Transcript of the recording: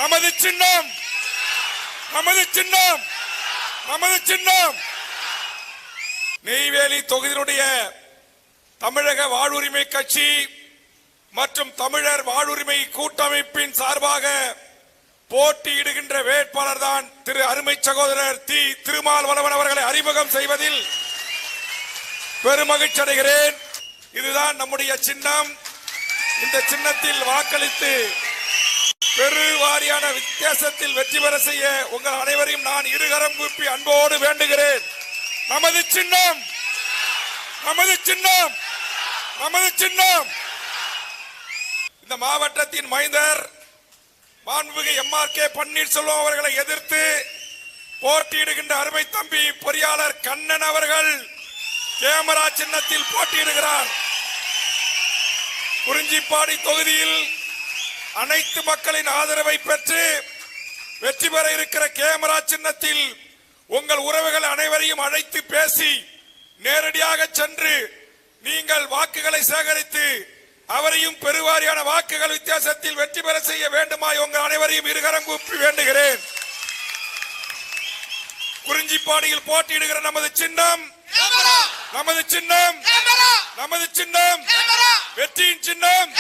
நமது சின்னம் நமது சின்னம் நமது சின்னம். நெய்வேலி தொகுதியினுடைய தமிழக வாழ்வுரிமை கட்சி மற்றும் தமிழர் வாழ்வுரிமை கூட்டமைப்பின் சார்பாக போட்டியிடுகின்ற வேட்பாளர் தான் திரு அருமை சகோதரர் திருமாவளவன் அவர்களை அறிமுகம் செய்வதில் பெருமகிழ்ச்சி அடைகிறேன். இதுதான் நம்முடைய சின்னம். இந்த சின்னத்தில் வாக்களித்து பெருவாரியான வித்தியாசத்தில் வெற்றி பெற செய்ய உங்கள் அனைவரையும் நான் இருகரம் கூப்பி அன்போடு வேண்டுகிறேன். நமது சின்னம் நமது சின்னம் நமது சின்னம். இந்த மாவட்டத்தின் மைந்தர் மாண்புமிகு எம்.ஆர்.கே. பன்னீர்செல்வம் அவர்களை எதிர்த்து போட்டியிடுகின்ற அருமை தம்பி பொறியாளர் கண்ணன் அவர்கள் கேமரா சின்னத்தில் போட்டியிடுகிறார். குறிஞ்சிப்பாடி தொகுதியில் அனைத்து மக்களின் ஆதரவை பெற்று வெற்றி பெற இருக்கிற கேமரா சின்னத்தில் உங்கள் உறவுகள் அனைவரையும் அழைத்து பேசி நேரடியாக சென்று நீங்கள் வாக்குகளை சேகரித்து அவரையும் பெருவாரியான வாக்குகள் வித்தியாசத்தில் வெற்றி பெற செய்ய வேண்டுமாய் உங்கள் அனைவரையும் இருகரம் கூப்பி வேண்டுகிறேன். குறிஞ்சிப்பாடியில் போட்டியிடுகிற நமது சின்னம் நமது சின்னம் நமது சின்னம் வெற்றியின் சின்னம்